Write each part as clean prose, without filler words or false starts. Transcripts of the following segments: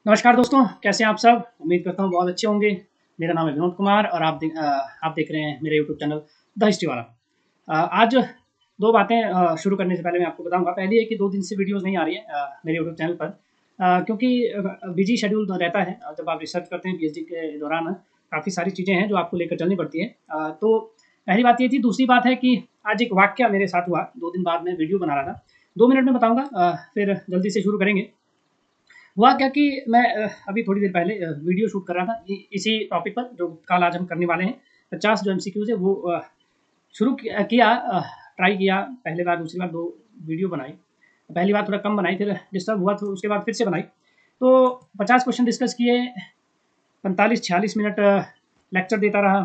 नमस्कार दोस्तों, कैसे हैं आप सब? उम्मीद करता हूँ बहुत अच्छे होंगे। मेरा नाम है विनोद कुमार और आप देख रहे हैं मेरे यूट्यूब चैनल द हिस्ट्री वाला। आज 2 बातें शुरू करने से पहले मैं आपको बताऊँगा। पहली है कि 2 दिन से वीडियोज़ नहीं आ रही है मेरे यूट्यूब चैनल पर क्योंकि बिज़ी शेड्यूल तो रहता है। जब आप रिसर्च करते हैं पीएचडी के दौरान काफ़ी सारी चीज़ें हैं जो आपको लेकर चलनी पड़ती हैं। तो पहली बात ये थी, दूसरी बात है कि आज एक वाक़या मेरे साथ हुआ, 2 दिन बाद मैं वीडियो बना रहा था। 2 मिनट में बताऊँगा फिर जल्दी से शुरू करेंगे। हुआ क्या कि मैं अभी थोड़ी देर पहले वीडियो शूट कर रहा था इसी टॉपिक पर जो कल आज हम करने वाले हैं। 50 जो एमसीक्यूज है वो शुरू किया, ट्राई किया। पहले बार, दूसरी बार 2 वीडियो बनाई। पहली बार थोड़ा कम बनाई, फिर डिस्टर्ब हुआ तो उसके बाद फिर से बनाई। तो 50 क्वेश्चन डिस्कस किए, 45-46 मिनट लेक्चर देता रहा,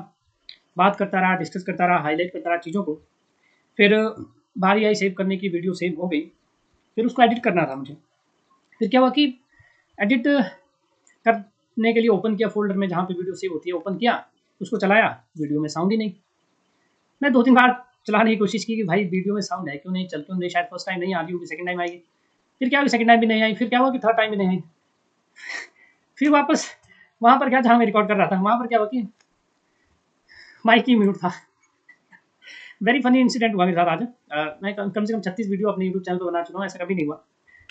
बात करता रहा, डिस्कस करता रहा, हाईलाइट करता रहा चीज़ों को। फिर बारी आई सेव करने की, वीडियो सेव हो गई। फिर उसको एडिट करना था मुझे। फिर क्या हुआ कि एडिट करने के लिए ओपन किया फ़ोल्डर में जहाँ पे वीडियो सेव होती है, ओपन किया, उसको चलाया, वीडियो में साउंड ही नहीं। मैं 2-3 बार चलाने की कोशिश की कि भाई वीडियो में साउंड है क्यों नहीं, चल क्यों नहीं, शायद फर्स्ट टाइम नहीं आ रही होगी, सेकंड टाइम आएगी। फिर क्या हुआ कि सेकंड टाइम भी नहीं आई, फिर क्या हुआ कि थर्ड टाइम भी नहीं आई। फिर वापस वहाँ पर क्या, जहाँ मैं रिकॉर्ड कर रहा था, वहाँ पर क्या हुआ कि माइक ही म्यूट था। वेरी फनी इंसिडेंट हुआ मेरे साथ आज। मैं कम से कम 36 वीडियो अपने यूट्यूब चैनल पर बना चुका हूँ, ऐसा कभी नहीं हुआ।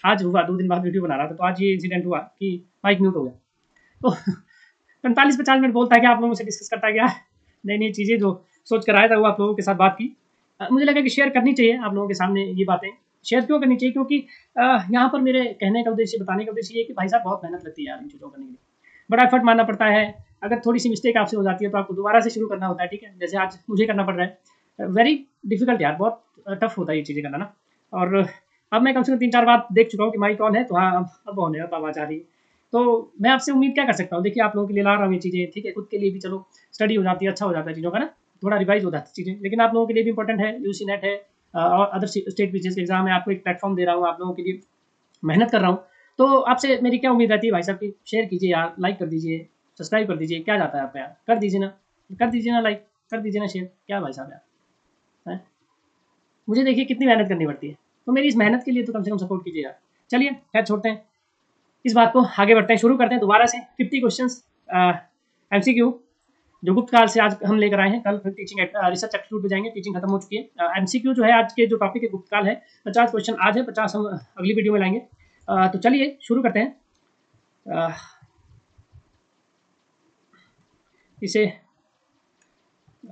आज हुआ, 2 दिन बाद वीडियो बना रहा था, तो आज ये इंसिडेंट हुआ कि माइक म्यूट हो गया। तो 45-50 मिनट बोलता है कि आप लोगों से डिस्कस करता गया, नई-नई चीज़ें जो सोच कर आया था वो आप लोगों के साथ बात की। मुझे लगा कि शेयर करनी चाहिए आप लोगों के सामने ये बातें। शेयर क्यों करनी चाहिए? क्योंकि यहाँ पर मेरे कहने का उद्देश्य, बताने का उद्देश्य ये है कि भाई साहब बहुत मेहनत लगती है यार इन चीज़ों को करने के लिए। बड़ा एफर्ट मारना पड़ता है। अगर थोड़ी-सी मिस्टेक आपसे हो जाती है तो आपको दोबारा से शुरू करना होता है, ठीक है? जैसे आज मुझे करना पड़ रहा है। वेरी डिफिकल्ट यार, बहुत टफ होता है ये चीज़ें करना ना। और अब मैं कम से कम 3-4 बार देख चुका हूँ कि माइक ऑन है, तो हाँ, अब ऑन है, अब आवाज़ आ रही है। तो मैं आपसे उम्मीद क्या कर सकता हूँ? देखिए, आप लोगों के लिए ला रहा हूँ ये चीज़ें, ठीक है? खुद के लिए भी चलो स्टडी हो जाती है, अच्छा हो जाता है चीज़ों का ना, थोड़ा रिवाइज़ हो जाती है चीज़ें। लेकिन आप लोगों के लिए भी इम्पोर्टेंट है, यूजीसी नेट है और अदर स्टेट पीसीएस के एग्ज़ाम है, आपको एक प्लेटफ़ॉर्म दे रहा हूँ, आप लोगों के लिए मेहनत कर रहा हूँ। तो आपसे मेरी क्या उम्मीद रहती है भाई साहब कि शेयर कीजिए यार, लाइक कर दीजिए, सब्सक्राइब कर दीजिए, क्या जाता है आपका यार? कर दीजिए ना लाइक, कर दीजिए ना शेयर, क्या भाई साहब यार, हैं? मुझे देखिए कितनी मेहनत करनी पड़ती है, तो मेरी इस मेहनत के लिए तो कम से कम सपोर्ट कीजिए यार। चलिए, खैर छोड़ते हैं इस बात को, आगे बढ़ते हैं, शुरू करते हैं दोबारा से 50 क्वेश्चंस एमसीक्यू जो गुप्त काल से आज हम लेकर आए हैं। कल फिर टीचिंग रिसर्च एप्टीट्यूड पे जाएंगे, टीचिंग खत्म हो चुकी है। एमसीक्यू जो है आज के जो टॉपिक है गुप्त काल है, 50 क्वेश्चन आज है, 50 हम अगली वीडियो में लाएंगे। तो चलिए शुरू करते हैं। अ, इसे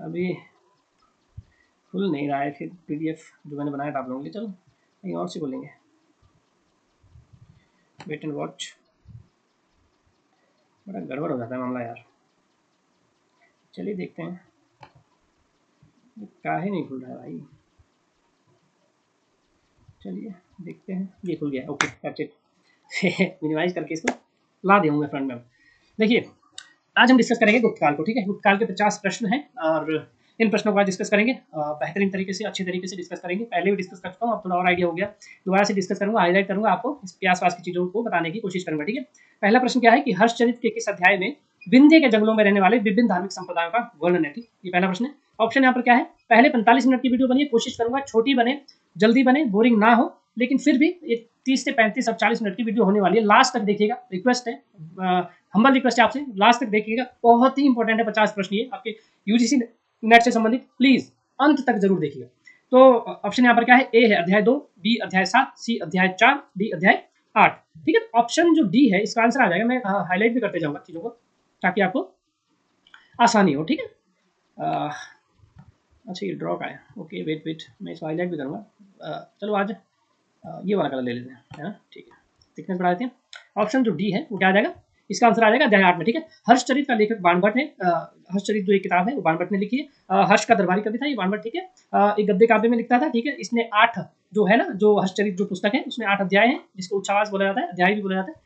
अभी खुल नहीं रहा है, फिर पीडीएफ जो मैंने बनाया था आप लोगों के लिए, चलो कहीं और से खोलेंगे। वेट एंड वॉच, बड़ा गड़बड़ हो जाता है मामला यार। चलिए देखते हैं, काहे नहीं खुल रहा है भाई। चलिए देखते हैं, ये खुल गया, ओके दैट्स इट। मिनिमाइज करके इसको ला दूंगा फ्रंट में। देखिए, आज हम डिस्कस करेंगे गुप्त काल को, ठीक है? गुप्त काल के 50 प्रश्न हैं और इन प्रश्नों को आज डिस्कस करेंगे। बेहतरीन तरीके से, अच्छे तरीके से डिस्कस करेंगे। पहले भी डिस्कस कर चुका हूँ, अब थोड़ा और आइडिया हो गया, दोबारा से डिस्कस करूंगा, हाईलाइट करूंगा, आपको इसके आसपास की चीज़ों को बताने की कोशिश करूंगा, ठीक है? पहला प्रश्न क्या है कि हर्षचरित के किस अध्याय में विंध्य के जंगलों में रहने वाले विभिन्न धार्मिक संप्रदायों का वर्णन है, ठीक? ये पहला प्रश्न है। ऑप्शन यहाँ पर क्या है? पहले 45 मिनट की वीडियो बनिए, कोशिश करूंगा छोटी बने, जल्दी बने, बोरिंग ना हो, लेकिन फिर भी एक 30 से 35 अब 40 मिनट की वीडियो होने वाली है। लास्ट तक देखिएगा, रिक्वेस्ट है, हम्बल रिक्वेस्ट है आपसे, लास्ट तक देखिएगा, बहुत ही इंपॉर्टेंट है 50 प्रश्न ये आपके यूजीसी नेट से संबंधित, प्लीज अंत तक जरूर देखिएगा। तो ऑप्शन यहाँ पर क्या है? ए है अध्याय 2, बी अध्याय 7, सी अध्याय 4, डी अध्याय 8, ठीक है? ऑप्शन जो डी है इसका आंसर आ जाएगा। मैं हाईलाइट भी करते जाऊंगा चीजों को ताकि आपको आसानी हो, ठीक है? अच्छा, ये ड्रॉ का है, ओके वेट वेट, मैं इसको हाईलाइट भी करूँगा। चलो आज ये वाला कलर ले लेते हैं, है ना? ठीक है, थिकनेस बढ़ा देते हैं। ऑप्शन जो डी है वो क्या आ जाएगा? इसका आंसर आ जाएगा अध्याय 8 में, ठीक है? हर्षचरित का लेखक बाणभट्ट है। हर्षचरित जो एक किताब है वो बाणभट्ट ने लिखी है। हर्ष का दरबारी कवि था ये बाणभट्ट, ठीक है? एक गद्य काव्य में लिखता था, ठीक है? इसने 8 जो है ना, जो हर्षचरित जो पुस्तक है उसमें 8 अध्याय हैं, जिसको उच्छावास बोला जाता है, अध्याय भी बोला जाता है,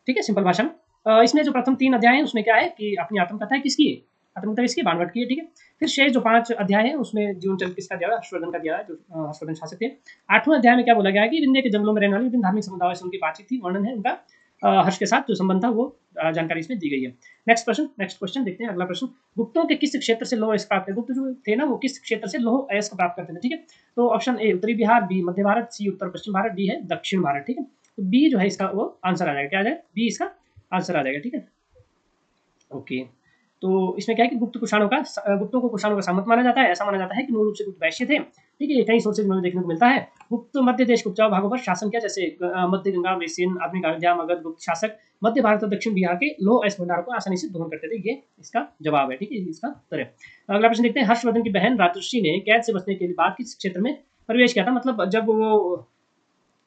ठीक है? सिंपल भाषा में। इसमें जो प्रथम 3 अध्याय हैं उसमें क्या है कि अपनी आत्मकथा है, किसकी है? आत्मकथा इसकी, बाणभट्ट की है, ठीक है? फिर शेष जो 5 अध्याय हैं उसमें जीवन चरित्र किसका दिया हुआ है? हर्षवर्धन का दिया है, जो हर्षवर्धन शासक थे। 8वें अध्याय में क्या बोला गया है कि विंध्य के जंगलों में रहने वाले विभिन्न धार्मिक समुदायों से उनकी बातचीत थी, वर्णन है उनका, हर्ष के साथ जो संबंध था वो जानकारी इसमें दी गई है। नेक्स्ट क्वेश्चन देखते हैं, अगला प्रश्न। गुप्तों के किस क्षेत्र से लौह अयस्क प्राप्त? गुप्त जो थे ना वो किस क्षेत्र से लौह अयस्क प्राप्त करते थे, ठीक है? तो ऑप्शन ए उत्तरी बिहार, बी मध्य भारत, सी उत्तर पश्चिम भारत, डी है दक्षिण भारत, ठीक है? तो बी जो है इसका वो आंसर आ जाएगा, क्या आ जाएगा? बी इसका आंसर आ जाएगा। ठीक है, ओके। तो इसमें क्या है कि गुप्तों को कुषाणों का सामंत माना जाता है। ऐसा माना जाता है कि मूल रूप से गुप्त वैश्य थे। ठीक है, ये कई सोर्सेज में देखने को मिलता है। गुप्त मध्य देश के उपजाऊ भागों पर शासन किया, जैसे मध्य गंगा, वेसिन, आधुनिक अयोध्या, मगध। गुप्त शासक मध्य भारत और दक्षिण बिहार के लौह अयस्क भंडारों को आसानी से दोहन करते थे। ये इसका जवाब है। ठीक है, इसका उत्तर है। अगला प्रश्न देखते हैं। हर्षवर्धन की बहन राजर्षि ने कैद से बचने के बाद किस क्षेत्र में प्रवेश किया था? मतलब जब वो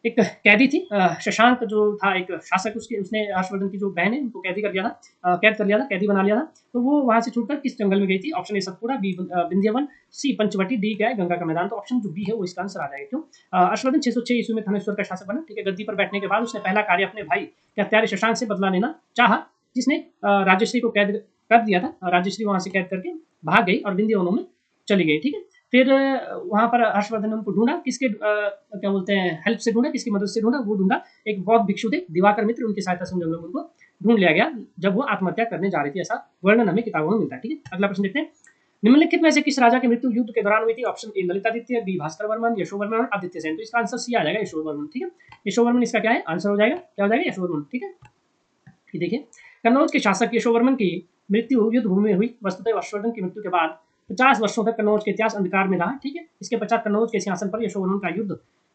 एक कैदी थी, शशांक जो था एक शासक, उसने हर्षवर्धन की जो बहन है उनको कैदी कर दिया था, कैद कर लिया था, कैदी बना लिया था। तो वो वहां से छूटकर किस जंगल में गई थी? Option A Satpura, B Vindhyavan, C Panchavati, D क्या है गंगा का मैदान। तो ऑप्शन जो बी है वो इसका आंसर आ जाएगा। क्यों? हर्षवर्धन 606 ईस्वी में थानेश्वर का शासक बना। ठीक है, गद्दी पर बैठने के बाद उसने पहला कार्य अपने भाई के हत्यारे शशांक से बदला लेना चाहा, जिसने राजश्री को कैद कर दिया था। राजश्री वहां से कैद करके भाग गई और विंध्यवनों में चली गई। ठीक है, फिर वहां पर हर्षवर्धन ने उनको ढूंढा, किसके क्या बोलते हैं हेल्प से ढूंढा, किसकी मदद से ढूंढा? वो ढूंढा एक बौद्ध भिक्षु थे दिवाकर मित्र, उनकी सहायता से जंगलों में उनको ढूंढ लिया गया जब वो आत्महत्या करने जा रही थी। ऐसा वर्णन हमें किताबों में मिलता है। ठीक है, अगला प्रश्न देखते हैं। निम्नलिखित में से किस राजा की मृत्यु युद्ध के दौरान हुई थी? Option A Lalitaditya, B Bhaskar Varman, Yashovarman, Aditya Sen. तो इसका आंसर सी आ जाएगा, यशोवर्मन। ठीक है, यशोवर्मन इसका क्या है आंसर हो जाएगा, क्या हो जाएगा? यशोवर्मन। ठीक है, देखिए कन्नौज के शासक यशोवर्मन की मृत्यु युद्ध भूमि में हुई। वस्तुतः हर्षवर्धन की मृत्यु के बाद 50 वर्षों तक कन्नौज के इतिहास अंधकार में रहा। ठीक है, इसके पश्चात कन्नौज के सिंहासन पर यशोवर्मन का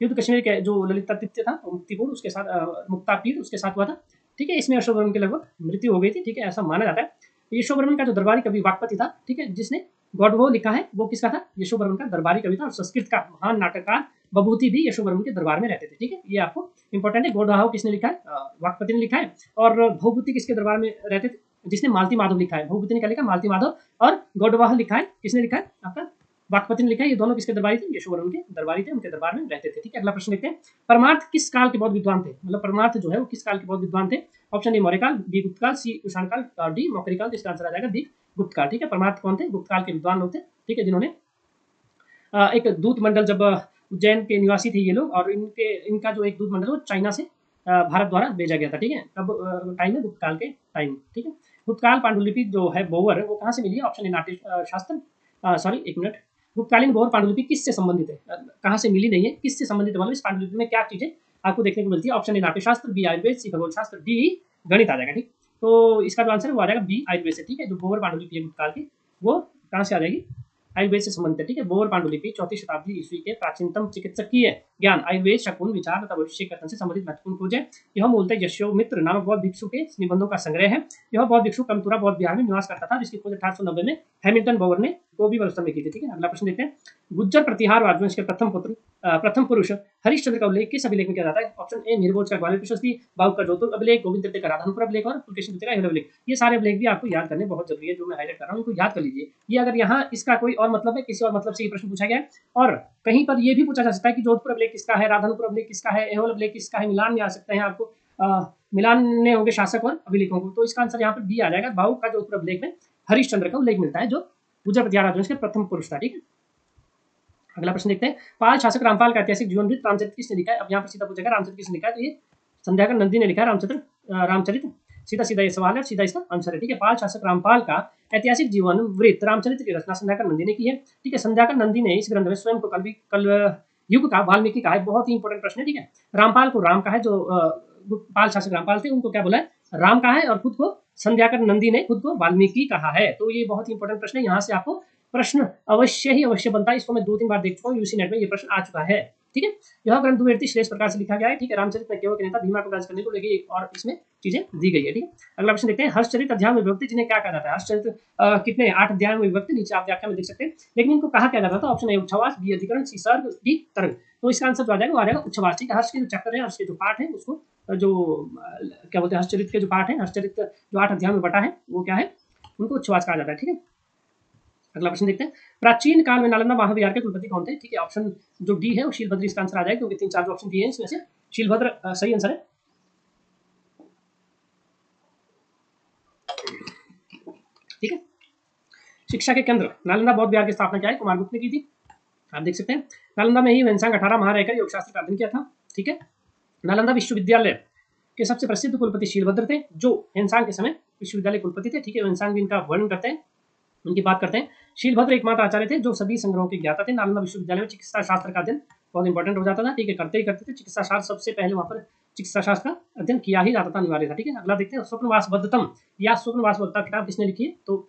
युद्ध कश्मीर के जो ललितादित्य था मुक्तिपुर उसके साथ मुक्तापीर उसके साथ हुआ था। ठीक है, इसमें यशोवर्मन की लगभग मृत्यु हो गई थी। ठीक है, ऐसा माना जाता है। यशोवर्मन का जो दरबारी कवि वाकपति था, ठीक है, जिसने गौडवो लिखा है, वो किसका था? यशोवर्मन का दरबारी कवि था। और संस्कृत का महान नाटककार बभूति भी यशोवर्मन के दरबार में रहते थे। ठीक है, ये आपको इंपॉर्टेंट है। गौडवाहो किसने लिखा है? वाकपति ने लिखा है। और भभूति किसके दरबार में रहते थे? जिसने मालती माधव लिखा है। भभूति ने क्या लिखा? मालती माधव। और गौडवाह लिखा है, किसने लिखा है? आपका वाकपति ने लिखा है। ये दोनों किसके दरबारी थे? यशोवर्मन के दरबारी थे, उनके दरबार में रहते थे। ठीक है, अगला प्रश्न देखते हैं। परमार्थ किस काल के बौद्ध विद्वान थे? मतलब परमार्थ जो है वो किस काल के बौद्ध विद्वान थे? ऑप्शन ए मौर्यकाल, बी गुप्तकाल, सी कुषाण काल और डी मौर्य काल। इसका आंसर आ जाएगा डी गुप्तकाल। ठीक है, परमार्थ कौन थे? गुप्तकाल के विद्वान लोग थे। ठीक है, जिन्होंने एक दूत मंडल, जब उज्जैन के निवासी थे ये लोग, और इनका जो एक दूत मंडल वो चाइना से भारत द्वारा भेजा गया था। ठीक है, तब टाइम है गुप्तकाल के टाइम। ठीक है, गुप्तकाल पांडुलिपि जो है बोवर वो कहाँ से मिली है? ऑप्शन ए नाट्य शास्त्र, सॉरी एक मिनट, गुप्तकालीन बोवर पांडुलिपि किससे संबंधित है? कहाँ से मिली नहीं है, किससे संबंधित है? मतलब इस पांडुलिपि में क्या चीजें आपको देखने को मिलती है? ऑप्शन ए नाट्य शास्त्र, बी आयुर्वेद, सी खगोल शास्त्र, डी गणित आ जाएगा। ठीक, तो इसका जो आंसर है वो आ जाएगा बी आयुर्वेद से। ठीक है, जो बोवर पांडुलिपि है गुप्तकाल की वो कहाँ से आ जाएगी? आयुर्वेद से संबंधित है। ठीक है, बोर पांडुलिपि 4वीं शताब्दी ईस्वी के प्राचीनतम चिकित्सकीय ज्ञान आयुर्वेद, शकुन, विचार तथा भविष्य कथन से संबंधित महत्वपूर्ण खोज है। यह मूलतः यशोमित्र नामक बौद्ध भिक्षु के निबंधों का संग्रह है। यह बौद्ध भिक्षु कमतुरा बौद्ध विहार में निवास करता था, जिसकी खोज 1890 में हैमिल्टन बोवर ने गोबी बलस्थल में की थी। ठीक है, अगला प्रश्न देखते हैं। गुज्जर प्रतिहार राजवंश के प्रथम पुरुष हरिश्चंद्र का उल्लेख किस अभिलेख में किया जाता है? ऑप्शन ए मीरभोज का ग्वालियर प्रशस्ति, बाहु का जोधपुर अभिलेख, गोविंद तृतीय का राधानपुर अभिलेख और पुलकेशिन तृतीय का अभिलेख। ये सारे अभिलेख भी आपको याद करने बहुत जरूरी है, जो मैं हाईलाइट कर रहा हूँ इनको याद कर लीजिए। ये अगर यहाँ इसका कोई और मतलब है, किसी और मतलब से ये प्रश्न पूछा गया है, और कहीं पर ये भी पूछा जा सकता है कि जोधपुर अभिलेख किसका है, राधानपुर अभिलेख किसका है, एहोल अभिलेख किसका है, मिलान में आ सकते हैं आपको, मिलान ने होंगे शासक और अभिलेखों को। तो इसका आंसर यहाँ पर बी आ जाएगा। बाहु का जोधपुर अभिलेख में हरिश्चंद्र का उल्लेख मिलता है, जो गुज्जर प्रतिहार राजवंश के प्रथम पुरुष था। ठीक है, अगला प्रश्न देखते हैं। पाल शासक रामपाल का ऐतिहासिक जीवन वृत्त रामचरित किसने लिखा है? अब यहाँ पर सीधा पूछेगा रामचरित किसने लिखा है, तो ये संध्याकर नंदी ने लिखा है रामचरित। सीधा सीधा ये सवाल है, सीधा इसका आंसर है। ठीक है, पाल शासक रामपाल का ऐतिहासिक जीवन वृत्त रामचरित की रचना संध्याकर नंदी ने की है। ठीक है, संध्याकर नंदी ने इस ग्रंथ में स्वयं को कल युग का वाल्मीकि कहा है। बहुत ही इंपॉर्टेंट प्रश्न है। ठीक है, रामपाल को राम कहा है, जो पाल शासक रामपाल थे उनको क्या बोला है? राम कहा है, और खुद को संध्याकर नंदी ने खुद को वाल्मीकि कहा है। तो ये बहुत ही इंपॉर्टेंट प्रश्न है, यहाँ से आपको प्रश्न अवश्य बनता है। इसको मैं 2-3 बार देख चुका हूँ, यूसी नेट में ये प्रश्न आ चुका है। ठीक है, यह ग्रंथ द्विवेदी श्रेष्ठ प्रकार से लिखा गया है। ठीक है, रामचरित में केवल के नेता भीमा को राज करने को लेके और इसमें चीजें दी गई है। ठीक है, अगला प्रश्न देखते हैं। हर्षचरित अध्याय में विभक्ति जिन्हें क्या कहा जाता है? हर्षचरित कितने 8 अध्याय में विभक्ति, नीचे आप व्याख्या में देख सकते हैं, लेकिन इनको कहा क्या जाता था? ऑप्शन ए उच्छ्वास, बी अधिकरण, सी सर्ग, डी तरंग। तो इसका आंसर जो आ जाएगा वो आ जाएगा उच्छ्वास। ठीक है, हर्ष के जो चैप्टर है, हर्ष के जो पार्ट है, उसको जो क्या बोलते हैं, हर्षचरित के जो पार्ट है, हर्षचरित जो 8 अध्याय में बटा है वो क्या है? उनको उच्छ्वास कहा जाता है। ठीक है, अगला प्रश्न देखते हैं। प्राचीन काल में नालंदा महाविहार के कुलपति कौन थे? ठीक है, ऑप्शन जो डी है वो शीलभद्र इसका आंसर आ जाएगा, क्योंकि 3-4 जो ऑप्शन दिए हैं इसमें से शीलभद्र सही आंसर है। ठीक है, शिक्षा के केंद्र नालंदा बौद्ध विहार की स्थापना क्या है? कुमारगुप्त ने की थी, आप देख सकते हैं। नालंदा में ही वेंसांग 18 माह रहकर योग शास्त्र का अध्ययन किया था। ठीक है, नालंदा विश्वविद्यालय के सबसे प्रसिद्ध कुलपति शीलभद्र थे, जो हेनसांग के समय विश्वविद्यालय कुलपति थे। ठीक है, हेनसांग भी इनका वर्णन करते हैं, उनकी बात करते हैं। शीलभद्र एकमात्र आचार्य थे जो सभी संग्रहों के ज्ञाता थे। नालंदा विश्वविद्यालय में चिकित्सा शास्त्र का अध्ययन बहुत इंपॉर्टेंट हो जाता था। ठीक है, करते ही करते थे। चिकित्सा शास्त्र सबसे पहले वहाँ पर चिकित्सा शास्त्र का अध्ययन किया ही जाता था, अनिवार्य था। ठीक है, अगला देखते हैं स्वप्नवासवदत्तम या स्वप्नवासवदत्ता किताब किसने लिखी है? तो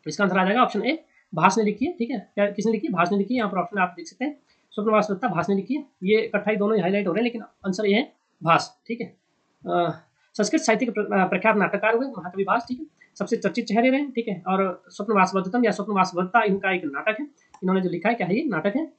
इसका आंसर आ जाएगा ऑप्शन ए, भास ने लिखी है। ठीक है, क्या किसने लिखी है? भास ने लिखी है। यहाँ पर ऑप्शन आप देख सकते हैं, स्वप्नवासवदत्ता भास ने लिखी है। ये इकट्ठा ही दोनों हाईलाइट हो रहे हैं, लेकिन आंसर ये है भास। ठीक है, संस्कृत साहित्य के प्रख्यात नाटककार हुए महाकवि भास। ठीक है, सबसे चर्चित चेहरे रहे। ठीक है, और स्वप्नवासवदत्तम या स्वप्नवासवदत्ता इनका एक नाटक है। इन्होंने जो लिखा है, क्या है ये? नाटक है,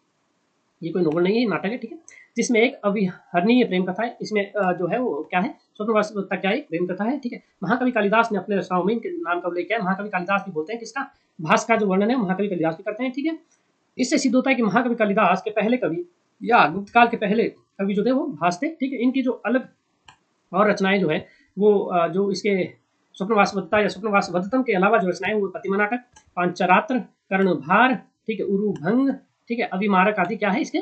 ये कोई नोवेल नहीं है, नाटक है। ठीक है, जिसमें एक अविहरणीय प्रेम कथा है। इसमें जो है वो क्या है? स्वप्नवासवदत्ता क्या है? प्रेम कथा है। ठीक है, महाकवि कालिदास ने अपने रचनाओं में इनके नाम का उल्लेख किया है। महाकवि कालिदास भी बोलते हैं किसका? भास का जो वर्णन है महाकवि कालिदास भी करते हैं। ठीक है, इससे सिद्ध होता है कि महाकवि कालिदास के पहले कवि या गुप्त काल के पहले कवि जो थे वो भास थे। ठीक है, इनकी जो अलग और रचनाएं जो है वो जो इसके स्वप्नवासवदत्ता या स्वप्नवासवदत्तम के अलावा जो रचनाएं वो प्रतिमा नाटक, पांचरात्र, कर्णभार, ठीक है, उरुभंग, ठीक है, अभिमारक आदि क्या है इसके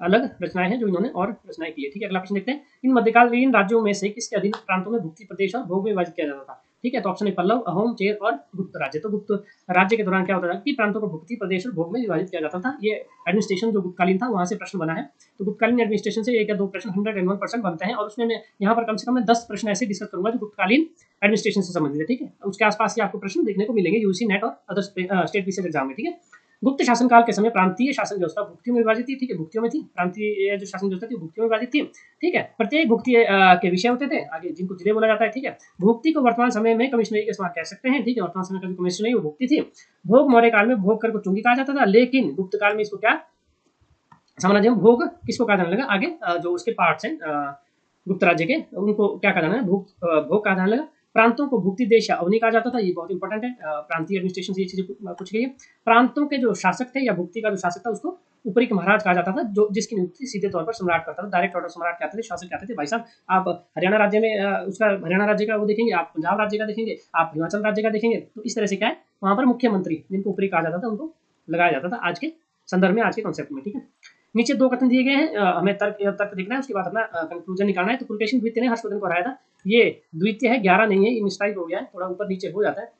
अलग रचनाएं हैं जो इन्होंने और रचनाएं की है। ठीक है, अगला प्रश्न देखते हैं, इन मध्यकालीन राज्यों में से किसके अधीन प्रांतों में भुक्ति प्रदेश और भोग में विभाजित किया जाता था? ठीक है, तो ऑप्शन ए पल्लव, अहोम, चेर और गुप्त राज्य। तो गुप्त राज्य के दौरान क्या होता था कि प्रांतों को भुक्ति प्रदेश और भोग में विभाजित किया जाता था। ये एडमिनिस्ट्रेशन जो गुप्तकालीन था वहां से प्रश्न बना है। तो गुप्तकालीन एडमिनिस्ट्रेशन से एक या दो प्रश्न 101% बनते हैं, और उसमें मैं यहाँ पर कम से कम 10 प्रश्न ऐसे डिस्कस करूंगा जो गुप्तकालीन एडमिनिस्ट्रेशन से संबंधित है। ठीक है, उसके आसपास ही आपको प्रश्न देखने को मिलेंगे यूजी नेट और अदर स्टेट पीसीएस एग्जाम में। ठीक है, गुप्त शासनकाल के समय प्रांतीय शासन व्यवस्था भुक्तियों में विभाजित थी। ठीक है, भुक्तियों में थी, प्रांतीय जो शासन व्यवस्था थी भुक्तियों में विभाजित थी। ठीक है, प्रत्येक भुक्ति के विषय होते थे आगे, जिनको जिले बोला जाता है। ठीक है, भुक्ति को वर्तमान समय में कमिश्नरी के समान कह सकते हैं। ठीक है, वर्तमान समय का जो कमिश्नरी वो भुक्ति थी। भोग मौर्य काल में भोग कर को चुंगी कहा जाता था, लेकिन गुप्त काल में इसको क्या साम्राज्य में भोग किसको कहा जाने लगा? आगे जो उसके पार्ट्स हैं गुप्त राज्य के, उनको क्या कहा जाना है? भोग कहा जाने लगा। प्रांतों को भुक्ति देश या अवनी कहा जाता था, ये बहुत इंपॉर्टेंट है, प्रांतीय एडमिनिस्ट्रेशन से ये चीजें पूछ गई है। प्रांतों के जो शासक थे या भुक्ति का जो शासक था उसको ऊपरी के महाराज कहा जाता था, जो जिसकी नियुक्ति सीधे तौर पर सम्राट करता था। डायरेक्ट ऑर्डर सम्राट कहते थे, शासक कहते थे। भाई साहब, आप हरियाणा राज्य में उसका हरियाणा राज्य का वो देखेंगे, आप पंजाब राज्य का देखेंगे, आप हिमाचल राज्य का देखेंगे, तो इस तरह से क्या है वहां पर मुख्यमंत्री जिनको ऊपरी कहा जाता था उनको लगाया जाता था आज के संदर्भ में, आज के कॉन्सेप्ट में। ठीक है, नीचे दो कथन दिए गए हैं, हमें तर्क देखना है, उसके बाद अपना कंक्लूजन निकालना है। तो पुलकेशिन द्वितीय ने हर्षवर्धन को हराया था, ये द्वितीय है, 11 नहीं है, ये मिसटाइप हो गया है, थोड़ा ऊपर नीचे हो जाता है।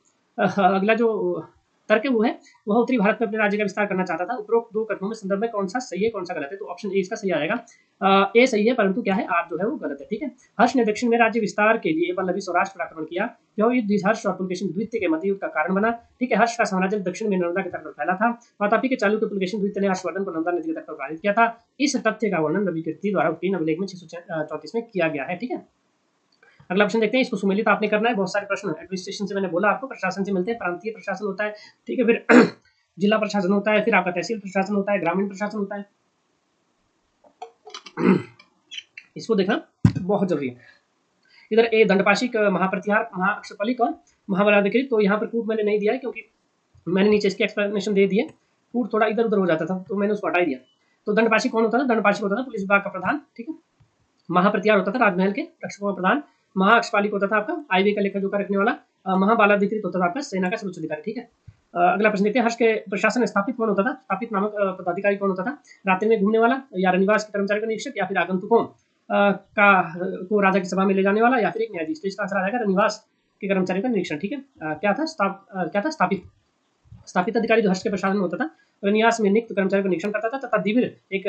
अगला जो तर्क है वो है, वह उत्तरी भारत में अपने राज्य का विस्तार करना चाहता था। उपरोक्त दो कथनों में संदर्भ में कौन सा सही है कौन सा गलत है? तो ऑप्शन ए इसका सही आएगा। ए सही है, परंतु क्या है आर जो है वो गलत है। ठीक है, हर्ष ने दक्षिण में राज्य विस्तार के लिए वल्लभी स्वराष्ट्र पर आक्रमण किया। यह युद्ध हर्ष और पुलकेशिन द्वितीय के मध्य युद्ध का कारण बना। ठीक है, हर्ष का साम्राज्य दक्षिण में नर्मदा के तट पर फैला था। वातापी के चालुक्य पुलकेशिन द्वितीय ने हर्षवर्धन को नर्मदा नदी के तट पर पराजित किया था। इस तथ्य का वर्णन रवि कीर्ति द्वारा उत्कीर्ण अभिलेख में 634 में किया गया है। ठीक है, अगला प्रश्न देखते हैं, इसको सुमेलित आपने करना है। बहुत सारे प्रश्न एडमिनिस्ट्रेशन से मैंने बोला आपको, प्रशासन से मिलते हैं। प्रांतीय प्रशासन होता है, ठीक है, फिर जिला प्रशासन होता है, फिर आपका तहसील प्रशासन होता है, ग्रामीण प्रशासन होता है। इसको देखना बहुत जरूरी है। इधर ए दंडपाशिक, महाप्रतिहार, महाअक्षपलिक और महाबलाधिकृत। तो यहाँ पर कूट मैंने नहीं दिया है क्योंकि मैंने नीचे इसकी एक्सप्लेनेशन दे दी है, कूट थोड़ा इधर उधर हो जाता था तो मैंने उसको हटा दिया। तो दंडपाशिक कौन होता था? दंडपाशिक होता था पुलिस विभाग का प्रधान। ठीक है, महाप्रतिहार होता था राजमहल के रक्षकों का प्रधान। महाअक्षपालिक होता था आपका हाईवे का लेखा जोखा रखने वाला। महाबालाधिकृत होता था आपका सेना का सर्वोच्च अधिकारी। ठीक है, अगला प्रश्न देखते हैं, हर्ष के प्रशासन स्थापित कौन होता था? स्थापित नामक पदाधिकारी कौन होता था? रात्रि में घूमने वाला या रनिवास के कर्मचारी का निरीक्षक या फिर आगंतुकों को राजा की सभा में ले जाने वाला या फिर एक न्यायाधीश? तो इसका आंसर आ जाएगा रनिवास के कर्मचारी का निरीक्षण। ठीक है, क्या था स्थापित अधिकारी जो हर्ष के प्रशासन में होता था, रनिवास में नियुक्त कर्मचारी का निरीक्षण करता था, तथा दिव्य एक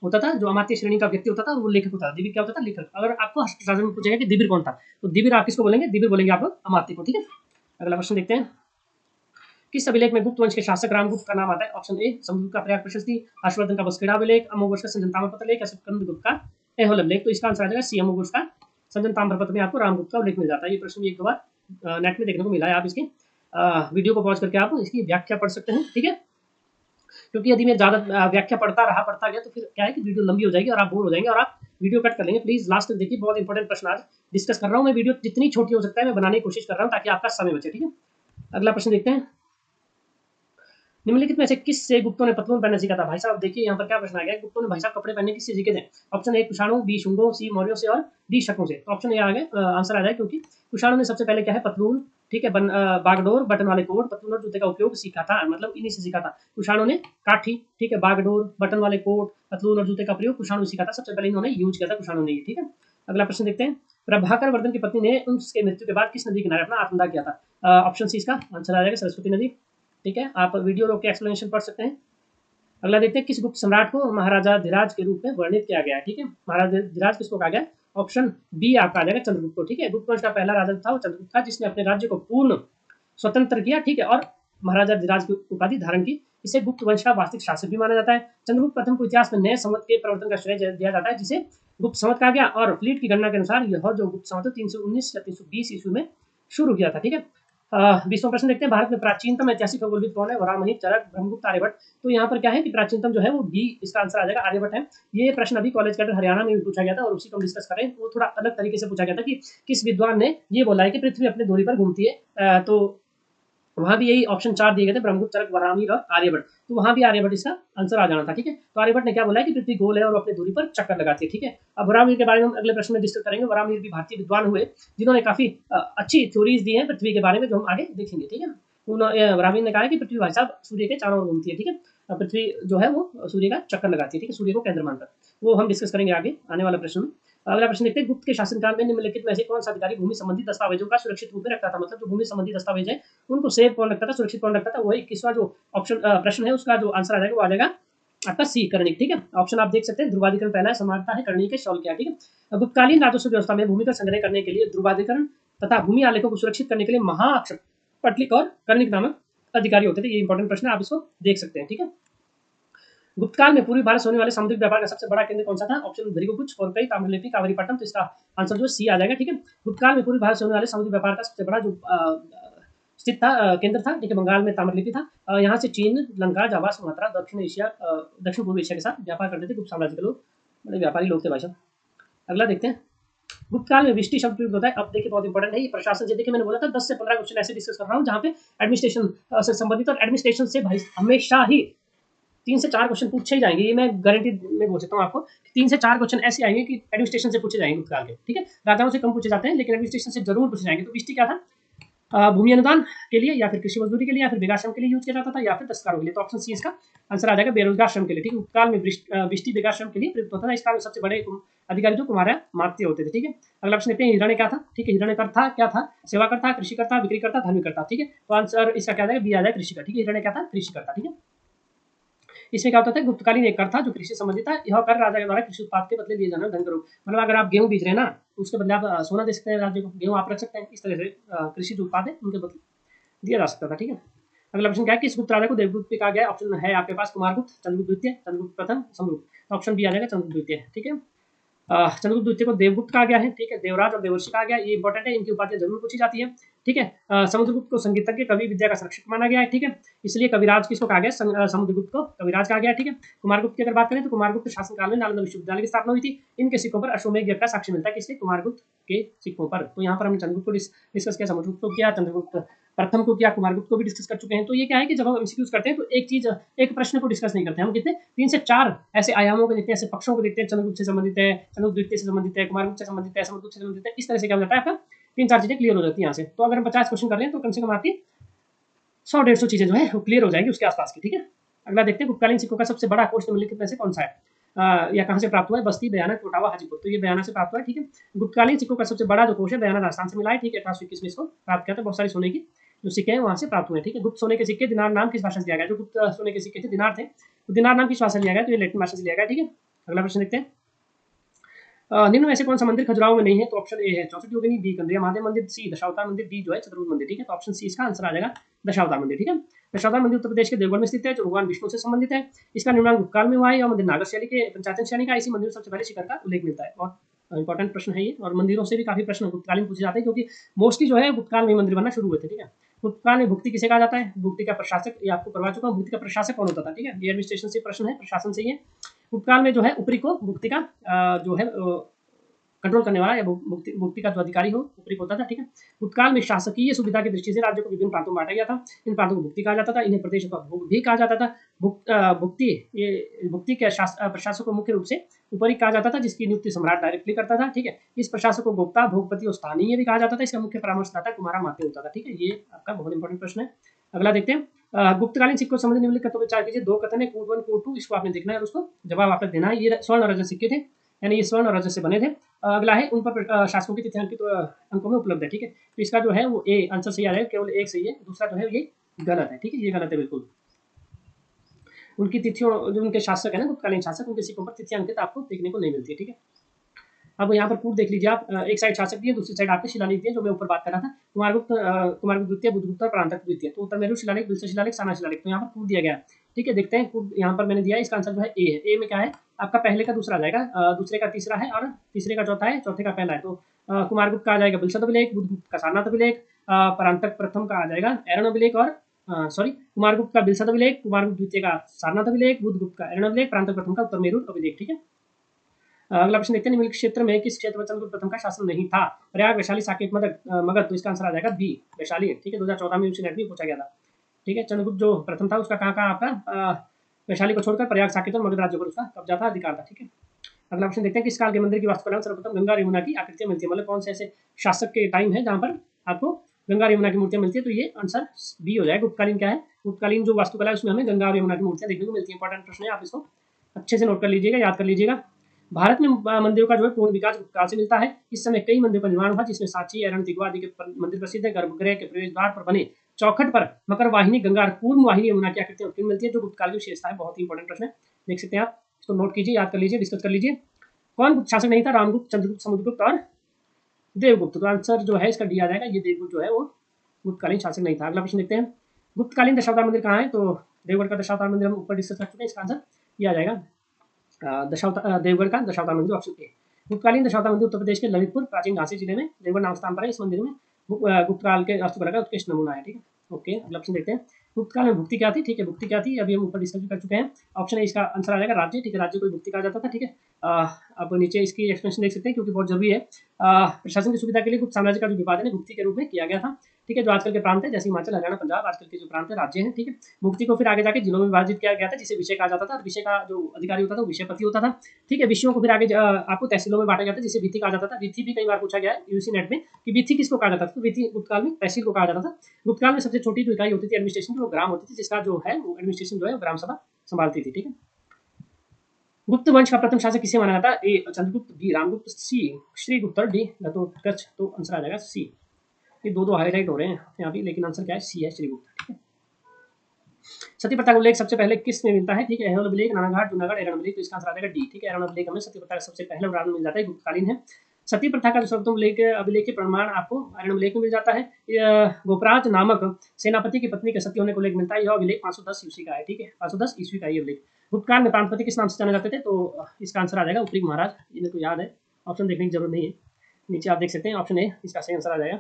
होता था जो अमात्य श्रेणी का व्यक्ति होता था, वो लेखक होता था। दिव्य क्या होता था? लेखक। अगर आपको हर्ष प्रशासन में पूछेगा कि दिव्य कौन था, तो दिव्य आप किसको बोलेंगे? दिव्य बोलेंगे आप अमात्य को। ठीक है, अगला प्रश्न देखते हैं, किस अभिलेख में गुप्त वंश के शासक रामगुप्त का नाम आता है? ऑप्शन ए समुद्र का प्रयाग प्रशस्ति, हर्षवर्धन का बसखेड़ा अभिलेख, अमोघवर्ष का संजन ताम्रपत्र लेख या स्कंदगुप्त का एहोल अभिलेख? तो इसका आंसर आ जाएगा सी, अमोघवर्ष का संजन ताम्रपत्र में आपको रामगुप्त का उल्लेख मिल जाता है। ये प्रश्न भी एक दो बार नेट में देखने को मिला है, आप इसकी वीडियो को पॉज करके आप इसकी व्याख्या पढ़ सकते हैं। ठीक है, क्योंकि यदि मैं ज्यादा व्याख्या पढ़ता गया तो फिर क्या है कि वीडियो लंबी हो जाएगी और आप बोर हो जाएंगे और आप वीडियो कट कर लेंगे। प्लीज लास्ट तक देखिए, बहुत इंपॉर्टेंट प्रश्न आज डिस्कस कर रहा हूँ मैं। वीडियो जितनी छोटी हो सकता है मैं बनाने की कोशिश कर रहा हूँ ताकि आपका समय बचे। ठीक है, अगला प्रश्न देखते हैं, निम्नलिखित में से किससे गुप्तों ने पतलून पहनना सीखा था? भाई साहब देखिए यहाँ पर क्या प्रश्न आ गया, गुप्तों ने भाई साहब कपड़े पहनने किससे सीखे थे? ऑप्शन ए कुषाणों, बी शुंगों, सी मौर्यों से और डी शकों से। तो ऑप्शन ए आ गया आंसर आ जाए, क्योंकि कुषाणों ने सबसे पहले क्या है पतलून, ठीक है, बागडोर, बटन वाले कोट, पतलून और जूते का उपयोग सीखा था, मतलब इन्हीं से सीखा था। कुषाणों ने काठी, ठीक है, बागडोर, बटन वाले कोट, पतलून और जूते का प्रयोग कुषाणों ने सीखा था, सबसे पहले इन्होंने यूज किया था कुषाणों ने। ठीक है, अगला प्रश्न देखते हैं, प्रभाकर वर्धन की पत्नी ने उसके मृत्यु के बाद किस नदी किनारे अपना आत्मदाह किया था? ऑप्शन सी इसका आंसर आ जाएगा सरस्वती नदी। ठीक है, आप वीडियो रोक के एक्सप्लेनेशन पढ़ सकते हैं। अगला देखते हैं, किस गुप्त सम्राट को महाराजा धीराज के रूप में वर्णित किया गया है? ठीक है, महाराजा धीराज किसको कहा गया? ऑप्शन बी आपका आ जाएगा चंद्रगुप्त को, ठीक है। गुप्त वंश का पहला राजा था वो चंद्रगुप्त था, जिसने अपने राज्य को पूर्ण स्वतंत्र किया, ठीक है, और महाराजा धीराज की उपाधि धारण की। इसे गुप्त वंश का वास्तविक शासक भी माना जाता है। चंद्रगुप्त प्रथम को इतिहास में नए संवत के प्रवर्तन का श्रेय दिया जाता है, जिसे गुप्त संवत कहा गया। और फ्लीट की गणना के अनुसार यह जो गुप्त संवत 319 या 320 ईस्वी में शुरू किया था, ठीक है। 20वां प्रश्न देखते हैं, भारत में प्राचीनतम ऐतिहासिक खगोलविद कौन है? वराहमिहि, चरक, ब्रह्मगुप्त, आर्यभट्ट। तो यहाँ पर क्या है कि प्राचीनतम जो है वो डी, इसका आंसर आ जाएगा आर्यभट्ट है। ये प्रश्न अभी कॉलेज कैडर हरियाणा में भी पूछा गया था और उसी को हम डिस्कस करें। वो थोड़ा अलग तरीके से पूछा गया था कि किस विद्वान ने ये बोला है कि पृथ्वी अपने धुरी पर घूमती है। तो वहां भी यही ऑप्शन 4 दिए गए थे, ब्रह्मगुप्त, चरक, वराहमिहि और आर्यभट्ट। तो वहां भी आर्यभट्ट इसका आंसर आ जाना था, ठीक है। तो आर्यभट्ट ने क्या बोला है कि पृथ्वी गोल है और अपने दूरी पर चक्कर लगाती है, ठीक है। अब वराहमिहि के बारे में हम अगले प्रश्न में डिस्कस करेंगे। वराहमिहि भी भारतीय विद्वान हुए जिन्होंने काफी अच्छी थ्योरीज दी हैं पृथ्वी के बारे में, जो हम आगे देखेंगे, ठीक है। वराहमिहि ने कहा है कि पृथ्वी भाई साहब सूर्य के चारों ओर घूमती है, ठीक है। पृथ्वी जो है वो सूर्य का चक्कर लगाती है, ठीक है, सूर्य को केंद्र मानकर। वो हम डिस्कस करेंगे आगे आने वाला प्रश्न में। अगला प्रश्न देखते हैं, गुप्त के शासनकाल में निम्नलिखित में से कौन सा अधिकारी भूमि संबंधी दस्तावेजों का सुरक्षित रूप में रखता था? मतलब जो भूमि संबंधी दस्तावेज है उनको सेव कौन रखता था, सुरक्षित कौन रखता था? वही 21वां जो ऑप्शन प्रश्न है उसका जो आंसर आ जाएगा वो आ जाएगा आपका सी, कर्णिक, ठीक है। ऑप्शन आप देख सकते हैं, ध्रुवाधिकरण पहला है, समानता है, कर्णिक है, शौल्य है, ठीक है। गुप्तकालीन राजस्व व्यवस्था में भूमि का संग्रह करने के लिए ध्रुवाधिकरण तथा भूमि आलेखों को सुरक्षित करने के लिए महाअक्षर, पटलिक और कर्णिक नामक अधिकारी होते थे। ये इंपॉर्टेंट प्रश्न है, आप इसको देख सकते हैं, ठीक है। गुप्तकाल में पूर्वी भारत से होने वाले सामुद्रिक व्यापार का सबसे बड़ा केंद्र कौन सा था? ऑप्शन भृगुकुच, कोरकई, ताम्रलिप्ति, कावेरीपट्टनम। तो इसका आंसर जो सी आ जाएगा, ठीक है। गुप्तकाल में पूर्वी भारत से होने वाले समुद्री व्यापार का सबसे बड़ा जो स्थित था केंद्र था, ठीक है, बंगाल में ताम्रलिप्ति था। यहाँ से चीन, लंका, जावा, सुमात्रा, दक्षिण एशिया, दक्षिण पूर्व एशिया के साथ व्यापार करते थे गुप्त साम्राज्य के लोग, बड़े व्यापारी लोग थे भाई साहब। अगला देखते हैं, गुप्तकाल में विष्टि शब्द प्रयुक्त होता है। अब देखिए बहुत इंपॉर्टेंट है ये प्रशासन से, देखिए मैंने बोला था 10 से 15 क्वेश्चन ऐसे डिस्कस कर रहा हूँ जहाँ पे एडमिनिस्ट्रेशन से संबंधित, और एडमिनिस्ट्रेशन से भाई हमेशा ही 3 से 4 क्वेश्चन पूछे ही जाएंगे। ये मैं गारंटी में बोल सकता हूँ आपको, 3 से 4 क्वेश्चन ऐसे आएंगे कि एडमिनिस्ट्रेशन से पूछे जाएंगे गुप्तकाल के, ठीक है। राजाओं से कम पूछे जाते हैं लेकिन एडमिनिस्ट्रेशन से जरूर पूछे जाएंगे। तो विष्टि क्या था? भूमि अनुदान के लिए या फिर कृषि मजदूरी के लिए या फिर बेगाश्रम के लिए यूज किया जाता था या फिर दस्तकारों के लिए। तो ऑप्शन सी इसका आंसर आ जाएगा, बेरोजगार श्रम के लिए, ठीक है। उत्काल में विष्टि बेगाश्रम के लिए प्रयुक्त होता था। इस काल में सबसे बड़े अधिकारी जो कुमार मात्य होते थे, ठीक है। अगला प्रश्न देखते हैं, हिरण्य क्या था? ठीक है, हिरण्यकर था, क्या था? सेवाकर था, कृषिकर था, बिक्री करता, धर्मी करता, ठीक है। तो आंसर इसका क्या आ जाएगा? बी आ जाएगा, कृषि का, ठीक है। हिरण्य क्या था? कृषि करता, ठीक है। इसमें क्या होता था? गुप्तकालीन एक कर था जो कृषि संबंधित था। यह कर राजा के द्वारा कृषि उत्पाद के बदले दिए जाने धन करो, मतलब अगर आप गेहूं बीज रहे हैं ना, उसके बदले आप सोना दे सकते हैं राज्य को, गेहूं आप रख सकते हैं। इस तरह से कृषि जो उत्पाद है उनके बदले दिया जा सकता था, ठीक है। अगला प्रश्न क्या है, किस गुप्त राजा को देवगुप्त भी कहा गया? ऑप्शन है आपके पास, कुमारगुप्त, चंद्रगुप्त द्वितीय, चंद्रगुप्त प्रथम, समुद्रगुप्त। तो ऑप्शन बी आ जाएगा, चंद्रगुप्त द्वितीय, ठीक है। चंद्रगुप्त द्वितीय को देवगुप्त कहा गया है, ठीक है। देवराज और देवर्षि कहा गया, ये इंपॉर्टेंट है, इनकी उपाधियां जरूर पूछी जाती है, ठीक है। समुद्रगुप्त को संगीतज्ञ, कवि, विद्या का संरक्षक माना गया है, ठीक है। इसलिए कविराज किसको कहा गया? समुद्रगुप्त को कविराज कहा गया, ठीक है। कुमारगुप्त की अगर बात करें तो कुमारगुप्त शासनकाल में नालंदा विश्वविद्यालय की स्थापना हुई थी। इनके सिक्कों पर अश्वमेध यज्ञ का साक्ष्य मिलता है, किसके? कुमारगुप्त के सिक्कों पर। तो यहाँ पर हमने चंद्रगुप्त को डिस्कस किया, समुद्रगुप्त को किया, चंद्रगुप्त प्रथम को किया, कुमारगुप्त को भी डिस्कस कर चुके हैं। तो ये क्या है कि जब हम एमसीक्यूज करते हैं तो एक चीज, एक प्रश्न को डिस्कस नहीं करते, हम कितने 3 से 4 ऐसे आयामों को देखते हैं, ऐसे पक्षों को देखते हैं। चंद्रगुप्त से संबंधित है, चंद्रगुप्त द्वितीय से संबंधित है, कुमारगुप्त से संबंधित है, समुद्रगुप्त से संबंधित है। इस तरह से क्या हो जाता है, आपका 3-4 चीजें क्लियर हो जाती है यहाँ से। तो अगर हम 50 क्वेश्चन कर लें तो कम से कम आपकी 100-150 चीजें जो है वो क्लियर हो जाएंगी उसके आसपास की, ठीक है। अगला देखते हैं, गुप्तकालीन सिक्कों का सबसे बड़ा कोष निम्नलिखित में से कौन सा है? या कहाँ से प्राप्त हुआ है? बस्ती, बयाना, कोटावा, हाजीपुर। तो ये बयाना से प्राप्त हुआ है, ठीक है। गुप्तकालीन सिक्कों का सबसे बड़ा जो कोष है बयाना राजस्थान से मिला है, ठीक है। 1821 में इसको प्राप्त किया था। बहुत सारी सोने की जो सिक्के हैं वहां से प्राप्त हुए, ठीक है। गुप्त सोने के सिक्के, दिनार नाम किस भाषा से दिया गया? जो गुप्त सोने के सिक्के थे दिनार थे, तो दिनार नाम किस भाषा से लिया गया? तो ये लैटिन भाषा से लिया गया, ठीक है। अगला प्रश्न देखते हैं, निम्न में से कौन सा मंदिर खजुराहो में नहीं है? तो ऑप्शन ए है चौसठ योगिनी, बी कंद्रिया महादेव मंदिर, सी दशावतार मंदिर, डी जो है चतुर्भुज मंदिर, ठीक है। तो ऑप्शन सी इसका आंसर आ जाएगा, दशावतार मंदिर, ठीक है। दशावतार मंदिर उत्तर प्रदेश के देवगढ़ में स्थित है, जो भगवान विष्णु से संबंधित है। इसका निर्माण गुप्तकाल में हुआ है। यह मंदिर नागर शैली के पंचायतन श्रेणी का, इसी मंदिर में सबसे पहले शिखर का उल्लेख मिलता है। और इंपॉर्टेंट प्रश्न है ये, और मंदिरों से भी काफी प्रश्न गुप्तकालीन पूछे जाते हैं क्योंकि मोस्टली जो है गुप्तकाल में मंदिर बनना शुरू हुए थे, ठीक है। गुप्तकाल में भुक्ति किसे कहा जाता है? भुक्ति का प्रशासक, ये आपको करवा चुका हूँ। भुक्ति का प्रशासक कौन होता था, ठीक है। ये एडमिनिस्ट्रेशन से प्रश्न है, प्रशासन से ही है। गुप्तकाल में जो है ऊपरी को भुक्ति का जो है कंट्रोल करने वाला या भुक्ति का जो अधिकारी हो ऊपरी होता था, ठीक है। भूतकाल में शासकीय सुविधा की दृष्टि से राज्य को विभिन्न प्रांतों में बांटा गया था। इन प्रांतों को भुक्ति कहा जाता था, इन्हें प्रदेशों का भोग भी कहा जाता था। भुक्ति के प्रशासक को मुख्य रूप से ऊपरी कहा जाता था, जिसकी नियुक्ति सम्राट डायरेक्टली करता था, ठीक है। इस प्रशासक को गोप्ता, भोगपति और स्थानीय भी कहा जाता था। इसका मुख्य परामर्शदाता कुमारा मात्य होता था, ठीक है। ये आपका बहुत इंपॉर्टेंट प्रश्न है। अगला देखते हैं, गुप्तकालीन सिक्कों संबंधी निम्नलिखित कथनों पर विचार कीजिए। 2 कथन है, कोड 1 कोड 2, इसको आपने देखना है और उसको जवाब आपको देना है। ये स्वर्ण और रजत सिक्के थे, यानी ये स्वर्ण और रजत से बने थे। अगला है, उन पर शासकों की तिथियां अंकित अंकों में उपलब्ध है, ठीक है। तो इसका जो है वो ए आंसर सही आ जाएगा, केवल एक सही है, दूसरा जो है ये गलत है, ठीक है। ये गलत है बिल्कुल। उनकी तिथियों, जो उनके शासक है ना गुप्तकालीन शासक, उनके सिक्कों पर तिथियां अंकित आपको देखने को नहीं मिलती है, ठीक है। अब यहाँ पर कूट देख लीजिए आप, एक साइड शासक दिए, दूसरी साइड आपके शिलालेख दिए, जो मैं ऊपर बात कर रहा था, कुमारगुप्त द्वितीय, बुद्धगुप्त और परांतक द्वितीय। तो उत्तर मेरु शिलालेख, बिलसा शिलालेख, साना शिलालेख। तो यहाँ पर कूट दिया गया है, ठीक है। देखते हैं कूट यहाँ पर मैंने दिया है, इसका आंसर जो है ए है। ए में क्या है आपका, पहले का दूसरा आ जाएगा, दूसरे का तीसरा है और तीसरे का चौथा है, चौथे का पहला है। तो कुमारगुप्त का आ जाएगा बिलसत अभिलेख, बुद्धगुप्त का सारनाथ अभिलेख, परांतक प्रथम का आ जाएगा एरन अभिलेख, और सॉरी कुमारगुप्त का बिलसत अभिलेख, कुमारगुप्त द्वितीय का सारनाथ अभिलेख, बुद्धगुप्त का एरन अभिलेख, परांतक प्रथम का उत्तर मेरु अभिलेख, ठीक है। अगला प्रश्न देखते हैं, निम्नलिखित क्षेत्र में किस क्षेत्र पर चंद्रगुप्त प्रथम का शासन नहीं था? प्रयाग, वैशाली, साकेत, मगध। तो इसका आंसर आ जाएगा बी, वैशाली, ठीक है। 2014 में यूजीसी नेट में पूछा गया था, ठीक है। चंद्रगुप्त जो प्रथम था उसका कहाँ आपका वैशाली को छोड़कर प्रयाग, साकेत और मगध राज्यों पर उसका कब्जा था, अधिकार था, ठीक है। अगला प्रश्न देखते हैं, किस काल के मंदिर की वास्तुकला में सर्वप्रथम गंगा और यमुना की आकृतियां मिलती है? मतलब कौन से ऐसे शासक के टाइम है जहाँ पर आपको गंगा और यमुना की मूर्तियां मिलती है? तो ये आंसर बी हो जाएगा। गुप्तकालीन क्या है, गुप्तकालीन जो वास्तुकला है उसमें हमें गंगा और यमुना की मूर्तियां देखने को मिलती है। इंपॉर्टेंट प्रश्न है, आप इसको अच्छे से नोट कर लीजिएगा, याद कर लीजिएगा। भारत में मंदिरों का जो है पूर्ण विकास गुप्तकाल से मिलता है। इस समय कई मंदिरों का निर्माण हुआ, जिसमें सांची, एरन, दिगवा आदि के मंदिर प्रसिद्ध है। गर्भगृह के प्रवेश द्वार पर बने चौखट पर मकर वाहिनी, गंगा और पूर्ण वाहिनी यमुना की आकृतियां उत्कीर्ण मिलती है, जो गुप्तकाल की विशेषता है। बहुत ही इंपॉर्टेंट प्रश्न है, देख सकते हैं आप, इसको नोट कीजिए, याद कर लीजिए, डिस्कस कर लीजिए। कौन गुप्त शासक नहीं था? रामगुप्त, चंद्रगुप्त, समुद्रगुप्त और देवगुप्त। तो आंसर जो है इसका डी आ जाएगा, ये देवगुप्त जो है वो गुप्तकालीन शासक नहीं था। अगला प्रश्न देखते हैं, गुप्तकालीन दशावतार मंदिर कहाँ है? तो देवगढ़ का दशावतार मंदिर हम ऊपर डिस्कस कर चुके हैं, इसका आंसर ये आ जाएगा देवगढ़ का दशावतार मंदिर, ऑप्शन ए। गुप्तकालीन दशावतार मंदिर उत्तर प्रदेश के ललितपुर प्राचीन झांसी जिले में देवगढ़ नाम स्थान पर है। इस मंदिर में गुप्तकाल के वास्तुकला का उत्कृष्ट नमूना है, ठीक है। ओके, अगला ऑप्शन देखते हैं, गुप्तकाल में भुक्ति क्या थी? ठीक है, भुक्ति क्या थी अभी हम ऊपर डिस्कस कर चुके हैं। ऑप्शन ए इसका आंसर आ जाएगा राज्य, ठीक है। राज्य को भुक्ति कहा जाता था, ठीक है। अब नीचे इसकी एक्सप्लेनेशन देख सकते हैं, क्योंकि बहुत जरूरी है। प्रशासन की सुविधा के लिए गुप्त साम्राज्य का जो विभाजन है भुक्ति के रूप में किया गया था, ठीक है। जो आजकल के प्रांत है, जैसे हिमाचल, हरियाणा, पंजाब, आजकल के जो प्रांत है, राज्य हैं, ठीक है। भुक्ति को फिर आगे जाके जिलों में विभाजित किया गया था, जिसे विषय कहा जाता था। विषय का जो अधिकारी होता था वो विषयपति होता था, ठीक है। विषयों को फिर आगे आपको तहसीलों में बांटा जाता है, जिसे विधि कहा जाता था। विधि भी कई बार पूछा गया है यूजीसी नेट में कि विधि किसको कहा जाता था? तो विधि गुप्तकाल में तहसील को कहा जाता था। गुप्तकाल में सबसे छोटी जो इकाई होती थी एडमिनिस्ट्रेशन की, वो ग्राम होती थी, जिसका जो है एडमिनिस्ट्रेशन जो है ग्राम सभा संभालती थी, ठीक है। गुप्त वंश का प्रथम शासक किसे माना जाता है? ए चंद्रगुप्त, बी रामगुप्त, सी श्रीगुप्त और डी घटोत्कच। तो आंसर आ जाएगा सी। ये दो हाईलाइट हो रहे हैं यहाँ भी, लेकिन आंसर क्या है? सी है, श्रीगुप्त, ठीक है। सती प्रथा का उल्लेख सबसे पहले किस में मिलता है? ठीक है, एरन अभिलेख, नानाघाट, जूनागढ़, एरन अभिलेख। तो इसका आंसर आ जाएगा डी, ठीक है। एरन अभिलेख हमें सती प्रथा का सबसे पहले उदाहरण मिल जाता है, गुप्तकालीन है। सती प्रथा का जो सर्वप्रथम अभिलेख के प्रमाण आपको एरन अभिलेख में मिल जाता है। गोपराज नामक सेनापति की पत्नी के सती होने को उल्लेख मिलता है। यह अभिलेख 510 ईस्वी का है, ठीक है। 510 ईस्वी का ये अभिलेख। गुप्तकाल में प्रांतपति किस नाम से जाने जाते थे? तो इसका आंसर आ जाएगा उपरीग महाराज। इन्हें तो याद है, ऑप्शन देखने की जरूरत नहीं है, नीचे आप देख सकते हैं, ऑप्शन ए इसका सही आंसर आ जाएगा।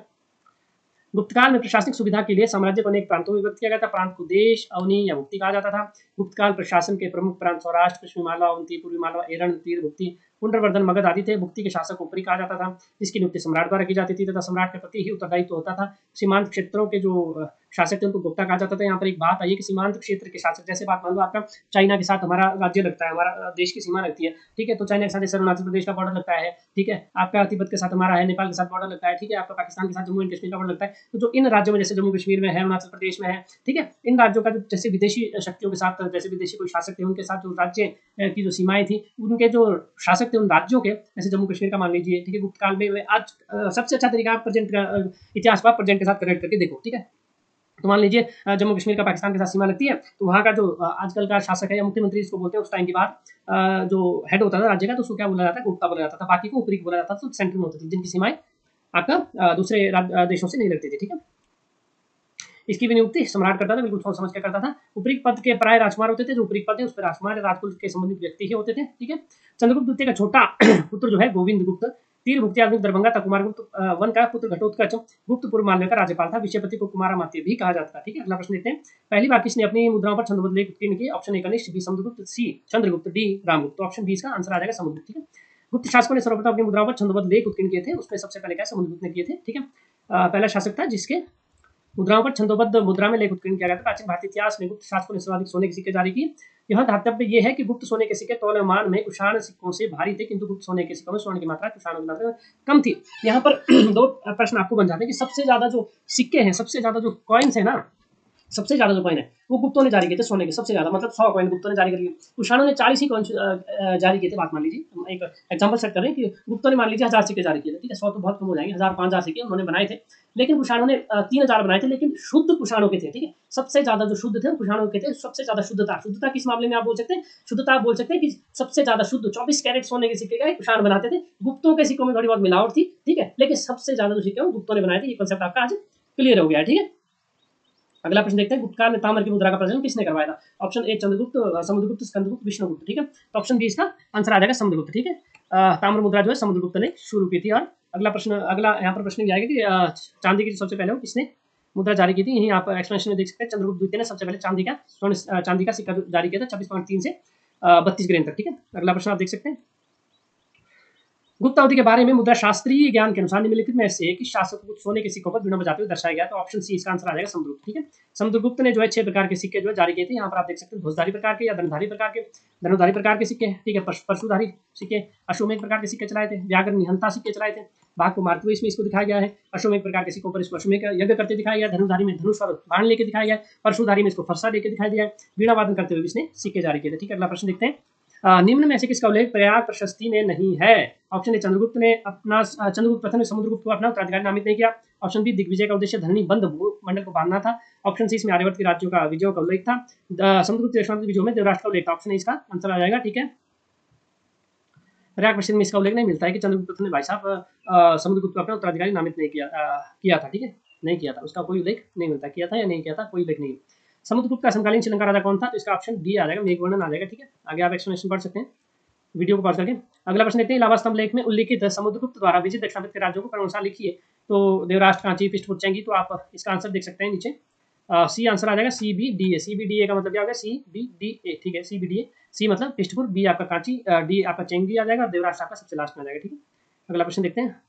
गुप्तकाल में प्रशासनिक सुविधा के लिए साम्राज्य को अनेक प्रांतों में विभक्त किया गया था। प्रांत को देश, अवनी या भुक्ति कहा जाता था। गुप्तकाल प्रशासन के प्रमुख प्रांत सौराष्ट्र, पश्चिमी मालवा, अवंती, पूर्वी मालवा, एरन, तीर, भुक्ति, पुंड्रवर्धन, मगध आदि थे। भुक्ति के शासक को उपरी कहा जाता था, जिसकी नियुक्ति सम्राट द्वारा की जाती थी तथा सम्राट के प्रति ही उत्तरदायित्व होता था। सीमांत क्षेत्रों के जो शासक थे उनको गुप्ता कहा जाता था। यहाँ पर एक बात आई है कि सीमांत क्षेत्र के शासक, जैसे बात मान लो आपका चाइना के साथ हमारा राज्य लगता है, हमारा देश की सीमा लगती है, ठीक है। तो चाइना के साथ जैसे अरुणाचल प्रदेश का बॉर्डर लगता है, ठीक है। आपका तिब्बत के साथ हमारा है, नेपाल के साथ बॉर्डर लगता है, ठीक है। आपका पाकिस्तान के साथ जम्मू एंड कश्मीर का बॉर्डर लगता है। तो जो इन राज्यों में जैसे जम्मू कश्मीर में है, अरुणाचल प्रदेश में है, ठीक है, इन राज्यों का जो जैसे विदेशी शक्तियों के साथ, जैसे विदेशी कोई शासक थे उनके साथ जो राज्य की जो सीमाएं थी, उनके जो शासक थे उन राज्यों के, जैसे जम्मू कश्मीर का मान लीजिए, ठीक है। गुप्तकाल में आज सबसे अच्छा तरीका प्रेजेंट का इतिहास को प्रेजेंट के साथ कनेक्ट करके देखो, ठीक है। तो मान लीजिए जम्मू कश्मीर का पाकिस्तान के साथ सीमा लगती है, तो वहाँ का जो आजकल का शासक है या मुख्यमंत्री इसको बोलते हैं, उस टाइम के बाद जो हेड होता था राज्य का, तो उसको क्या बोला जाता है? गुप्ता बोला जाता था। बाकी को ऊपरी बोला जाता था, तो सेंटर में होती थी, जिनकी सीमाएं आपका दूसरे देशों से नहीं लगती थी, ठीक है। इसकी भी नियुक्ति सम्राट करता था, बिल्कुल सोच समझ कर करता था। उपरी पद के प्राय राजकुमार होते थे, जो उपरी पद है उस पर राजकुमार राजकुल के संबंधित व्यक्ति ही होते थे, ठीक है। चंद्रगुप्त द्वितीय का छोटा पुत्र जो है गोविंद गुप्त, तीर भुक्ति आधुनिक दरभंगा था। कुमार गुप्त वन का पुत्र घटोत्कच गुप्त पूर्व मालवा का राज्यपाल था। विषयपति को कुमारामात्य भी कहा जाता था, ठीक है। अगला प्रश्न देखते हैं, पहली बार किसने अपनी मुद्राओं पर छंदोबद्ध लेख उत्कीर्ण किए? Option A Kanishka, B Samudragupta, C Chandragupta, D Ramgupta. तो ऑप्शन बी इसका आंसर आ जाएगा समुद्रगुप्त, ठीक है। गुप्त शासकों ने सर्वप्रथम अपनी मुद्राओं पर छंदोबद्ध लेख उत्कीर्ण किए थे, उसमें सबसे पहले क्या समुद्रगुप्त ने किए थे, ठीक है। पहला शासक था जिसके मुद्राओं पर छंदोबद्ध मुद्रा में लेख उत्कीर्ण किया गया था। प्राचीन भारतीय इतिहास में गुप्त शासकों ने सर्वाधिक सोने के सिक्के जारी किए। यह धातव्य ये है कि गुप्त सोने के सिक्के तौलमान में कुषाण सिक्कों से भारी थे, किंतु गुप्त सोने के सिक्कों में स्वर्ण की मात्रा कुषाणों की मात्रा कम थी। यहाँ पर दो प्रश्न आपको बन जाते हैं कि सबसे ज्यादा जो सिक्के हैं, सबसे ज्यादा जो कॉइन्स है ना, सबसे ज्यादा जो कॉइन है वो गुप्तों ने जारी किए थे सोने के, सबसे ज्यादा मतलब 100 कॉइन गुप्तों ने जारी किए। कुषाणों ने 40 ही कॉइन जारी किए थे। बात मान लीजिए, हम एक एग्जांपल सेट कर रहे हैं कि गुप्तों ने मान लीजिए 1000 सिक्के जारी किए थे, ठीक है, 100 तो बहुत कम हो जाएंगे, 1000 5000 सिक्के उन्होंने बनाए थे। लेकिन कुषाणों ने 3000 बनाए थे, लेकिन शुद्ध कुषाणों के थे, ठीक है, सबसे ज्यादा जो शुद्ध थे वो कुषाणों के थे। सबसे ज्यादा शुद्धता किस मामले में आप बोल सकते हैं, शुद्धता आप बोल सकते हैं कि सबसे ज्यादा शुद्ध 24 कैरेट सोने के सिक्के का कुषाण बनाते थे। गुप्तों के सिक्कों में थोड़ी बहुत मिलावट थी, ठीक है, लेकिन सबसे ज्यादा जो सिक्के वो गुप्तों ने बनाए थे। ये कॉन्सेप्ट आपका आज क्लियर हो गया है, ठीक है। अगला प्रश्न देखते हैं, गुप्तकाल में ताम्र की मुद्रा का प्रचलन किसने करवाया था? ऑप्शन ए चंद्रगुप्त, समुद्रगुप्त, स्कंदगुप्त, विष्णुगुप्त, ठीक है। तो ऑप्शन बी इसका आंसर आ जाएगा समुद्रगुप्त, ठीक है। ताम्र मुद्रा जो है समुद्रगुप्त ने शुरू की थी। और अगला प्रश्न, अगला यहाँ पर प्रश्न भी आएगा कि चांदी की सबसे पहले किसने मुद्रा जारी की थी। यही आप एक्सप्लेनेशन में देख सकते हैं, चंद्रगुप्त द्वितीय ने सबसे पहले चांदी का सिक्का जारी किया था 26.3 से 32 ग्रेन तक, ठीक है। अगला प्रश्न आप देख सकते हैं, गुप्त अवधि के बारे में मुद्रा शास्त्रीय ज्ञान के अनुसार निम्नलिखित में से किस शासक को सोने के सिक्कों पर बीड़ा बजाते हुए दर्शाया गया? तो ऑप्शन सी इसका आंसर आ जाएगा समुद्रगुप्त, ठीक है। समुद्रगुप्त ने जो है 6 प्रकार के सिक्के जो है जारी किए थे। यहाँ पर आप देख सकते हैं ध्वजधारी प्रकार के या धनुधारी प्रकार के सिक्के, ठीक है, परशुधारी सिक्के, अश्वमेध प्रकार के सिक्के चलाए थे, व्याघ्र निहंता सिक्के चलाए थे, भाग को मारते हुए इसमें इसको दिखाया गया है। अश्वमेध प्रकार के सिक्कों पर इसको अश्वमेध का यज्ञ करते दिखाया गया। धनुधारी में धनुष और बाण लेके दिखाया गया। परशुधारी में इसको फरसा लेके दिखाई दिया है। वीणा वादन करते हुए इसने सिक्के जारी किए थे, ठीक है। अगला प्रश्न देखते हैं, निम्न में से किसका उल्लेख प्रयाग प्रशस्ति में नहीं है? ऑप्शन ए चंद्रगुप्त ने अपना चंद्रगुप्त प्रथम ने समुद्रगुप्त को अपना उत्तराधिकारी नामित नहीं किया। ऑप्शन बी दिग्विजय का उद्देश्य धरणी बंद भूमंडल को बांधना था। ऑप्शन सी इसमें आर्यवर्त के राज्यों का विजयों का उल्लेख था। समुद्रगुप्त विजयों में देवराष्ट्र का उल्लेख था। ऑप्शन ए इसका आंसर आ जाएगा, ठीक है। प्रयाग प्रसिद्ध में इसका उल्लेख नहीं मिलता है कि चंद्रगुप्त ने भाई साहब समुद्रगुप्त को अपना उत्तराधिकारी नामित नहीं किया था, ठीक है, नहीं किया था, उसका कोई उल्लेख नहीं मिलता, किया था या नहीं किया था कोई उल्लेख नहीं। समुद्रगुप्त का समकालीन श्रीलंका राजा कौन था? तो इसका ऑप्शन डी आ जाएगा, मेघवर्णन आ जाएगा, ठीक है। आगे आप एक्सप्लेनेशन पढ़ सकते हैं वीडियो को पॉज करके। अगला प्रश्न देखते हैं, इलाहाबाद स्तंभ लेख में उल्लिखित समुद्रगुप्त द्वारा विजित दक्षिणावित के राज्यों को क्रमानुसार लिखिए। तो देवराष्ट्र, कांची, पृष्ठभूमि, चंगी, तो आप इसका आंसर देख सकते हैं नीचे। सी आंसर आ जाएगा C B D A. C B D A का मतलब क्या होगा? सी बी डी ए, ठीक है, सी बी डी ए। सी मतलब पृष्ठभूमि, बी आपका कांची, डी आपका चेंगी आ जाएगा, और देवराष्ट्र आपका सबसे लास्ट में आ जाएगा, ठीक है। अगला प्रश्न देखते हैं,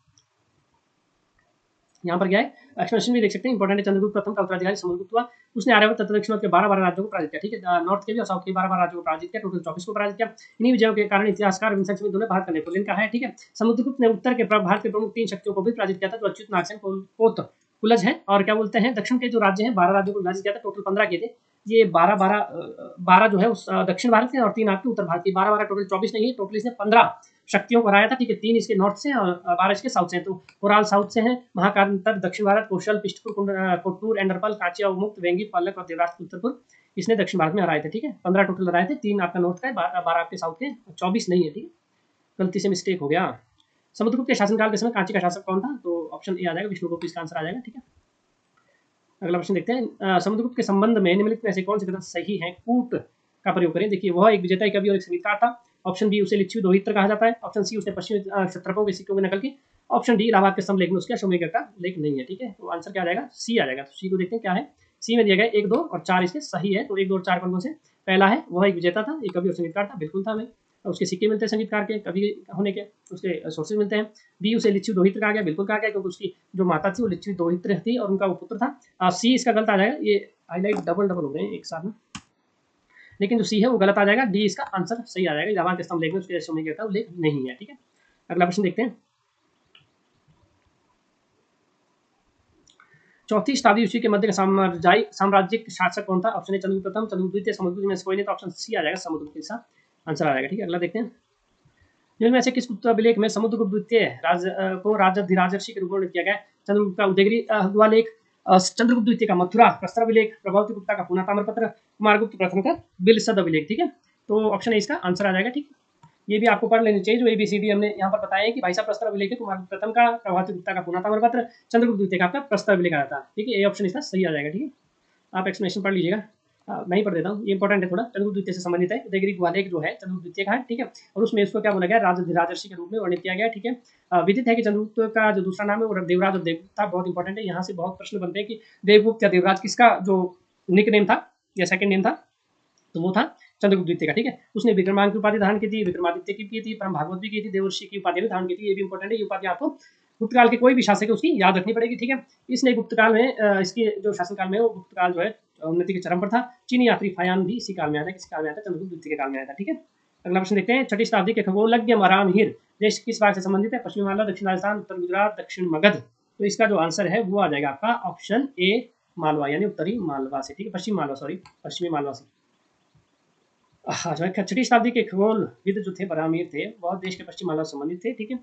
यहाँ पर क्या है, एक्सप्लेनेशन भी देख सकते हैं, इंपॉर्टेंट है। चंद्रगुप्त प्रथम का उत्तराधिकारी समुद्रगुप्त हुआ। उसने आर्यवर्त तथा दक्षिण के 12 राज्यों को पराजित किया, ठीक है, नॉर्थ के भी और साउथ के 12 राज्यों को पराजित किया, टोटल 24 को पराजित किया। इन्हीं विजयों के कारण इतिहासकार विंसेंट स्मिथ ने भारत का नेपोलियन कहा है, ठीक है। समुद्रगुप्त ने उत्तर के भारत के प्रमुख 3 शक्तियों को भी पराजित किया था, जो अच्युत, नागसेन, कोत, कुलज है। और क्या बोलते हैं, दक्षिण के जो राज्य हैं 12 राज्यों को विभाजित किया था, टोटल 15 किए थे। ये 12 जो है उस दक्षिण भारत के और 3 आपके उत्तर भारत के, 12 टोटल 24 नहीं है, टोटल इसने 15 शक्तियों को हराया था, ठीक है। 3 इसके नॉर्थ से और 12 इसके साउथ से। तो कोराल साउथ से है, महाकांतर दक्षिण भारत, कौशल, पिष्टपुर, कोट्टूर, एंडरपल, काचिया, उमुक्त, वेंगी, पल्लक और देवराष्ट्र उत्तरपुर इसने दक्षिण भारत में हराए थे, ठीक है। 15 टोटल हराए थे, 3 आपका नॉर्थ का है, 12 आपके साउथ के, 24 नहीं है, ठीक है, गलती से मिस्टेक हो गया। समुद्रगुप्त के शासनकाल के समय कांची का शासक कौन था? तो ऑप्शन ए आ जाएगा, विष्णुगुप्त इसका आंसर आ जाएगा, ठीक है। अगला प्रश्न देखते हैं, समुद्रगुप्त के संबंध में निम्नलिखित में से कौन से कथन सही है? कूट का प्रयोग करें। देखिए, वह एक विजेता, कवि और एक संगीतकार था। ऑप्शन बी, उसे लिच्छवी दोहित्र कहा जाता है। ऑप्शन सी, उसने पश्चिमी क्षत्रपों के सिक्कों की नकल की। ऑप्शन डी, इलाहाबाद के स्तंभ लेख में उसके अश्वमेध का लेख नहीं है, ठीक है। तो आंसर क्या आ जाएगा? सी आ जाएगा। तो सी को देखते हैं क्या है। सी में दिया गया 1, 2 और 4 इसके सही है। तो 1, 2 और 4 कौन से? पहला है, वह एक विजेता था, एक कवि और संगीतकार था, बिल्कुल था हमें। उसके सिक्के मिलते हैं संगीतकार के, कवि होने के, उसके सोर्सेज मिलते हैं। बी, उसे लिच्छवी दोहित्र कहा गया, बिल्कुल कहा गया, क्योंकि उसकी जो माता थी वो लिच्छवी दोहित्र थी और उनका वो पुत्र था। सी इसका गलत आ जाएगा। ये हाईलाइट डबल हो गए एक साथ में, लेकिन जो सी है वो गलत आ जाएगा। डी इसका आंसर सही आ जाएगा। इलाहाबाद के स्तंभ लेख में उसके अश्वमेध का उल्लेख नहीं है, ठीक है। अगला प्रश्न देखते हैं, 4वीं शताब्दी ईस्वी के मध्य का साम्राज्यिक शासक कौन था? ऑप्शन ए चंद्रगुप्त प्रथम, चंद्रगुप्त द्वितीय, समुद्रगुप्त में से कोई नहीं, तो ऑप्शन सी आ जाएगा, समुद्रगुप्त इसका आंसर आ जाएगा, ठीक है। अगला देखते हैं, जिनमें से किस गुप्त अभिलेख में समुद्रगुप्त द्वितीय को राजर्षि के रूप में किया गया? चंद्रगुप्त का उदयगिरी हुआ लेख, चंद्रगुप्त द्वितीय का मथुरा प्रस्तर अभिलेख, प्रभावती गुप्ता का पूना ताम्रपत्र, कुमारगुप्त प्रथम का बिलसद अभिलेख, ठीक है। तो ऑप्शन ए इसका आंसर आ जाएगा, ठीक है। ये भी आपको पढ़ लेनी चाहिए, जो ABCD हमने यहाँ पर बताया है कि भाई साहब प्रस्तर अभिलेख है, कुमारगुप्त प्रथम का, प्रभावती गुप्ता का पूना ताम्रपत्र, चंद्रगुप्त द्वितीय का आपका प्रस्तर अभिलेख आता है, ठीक है। ये ऑप्शन इसका सही आ जाएगा, ठीक है। आप एक्सप्लेनेशन पढ़ लीजिएगा, मैं ही पढ़ देता हूँ, ये इंपॉर्टेंट है थोड़ा। चंद्रगुप्त द्वितीय से संबंधित है। उदयगिरी ग्वालेख जो है चंद्रगुप्त द्वितीय का है, ठीक है, और उसमें इसको क्या बोला गया? राजर्षि के रूप में वर्णित किया गया, ठीक है। विदित है कि चंद्रगुप्त का जो दूसरा नाम है वो देवराज और देवगुप्त था, बहुत इंपॉर्टेंट है। यहाँ से बहुत प्रश्न बनते हैं कि देवगुप्त या देवराज किसका जो निक नेम था या सेकंड नेम था? तो वो था चंद्रगुप्त द्वितीय का, ठीक है। उसने विक्रमांक की उपाधि धारण की थी, विक्रमादित्य की थी, परम भागवत भी की थी, देवर्षि की उपाधि भी धारण की थी। ये भी इंपॉर्टेंट है, ये उपाधि आपको गुप्तकाल के कोई भी शासक है उसकी याद रखनी पड़ेगी, ठीक है। इसने गुप्तकाल में इसकी जो शासनकाल में वो गुप्तकाल जो है उन्नति के चरम पर था। चीनी यात्री फायान भी इसी काल में आया था, किसी काल में आया था? चंद्रगुप्त द्वितीय के काल में आया था, ठीक है। अगला प्रश्न देखते हैं, 6वीं शताब्दी के खगोलज्ञ मरामहिर देश किस भाग से संबंधित है? पश्चिमी हिमालय, दक्षिण राजस्थान, उत्तर गुजरात, दक्षिण मगध। तो इसका जो आंसर है वो आ जाएगा आपका ऑप्शन ए, मालवा यानी उत्तरी मालवा से, ठीक है, पश्चिमी मालवा, सॉरी पश्चिमी मालवा से। हाँ, जो है छठी शताब्दी के खगोलविद जो थे बरामीर थे, वह देश के पश्चिम मालवा से संबंधित थे, ठीक है।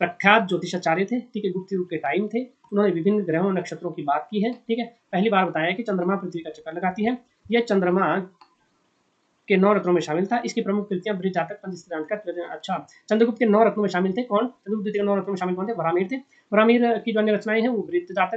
प्रख्यात ज्योतिषाचार्य थे, ठीक है, गुप्त युग के टाइम थे। उन्होंने विभिन्न ग्रहों नक्षत्रों की बात की है, ठीक है। पहली बार बताया कि चंद्रमा पृथ्वी का चक्कर लगाती है। यह चंद्रमा के 9 रत्नों में शामिल था। इसकी प्रमुख कृतियां बृहद जातक, पंचसिद्धांत का। अच्छा, चंद्रगुप्त के 9 रत्नों में शामिल थे कौन? चंद्रगुप्त के 9 रत्नों में शामिल कौन थे? बरामीर थे। बरामीर की जो अन्य रचनाएं हैं वो बृहद जातक है।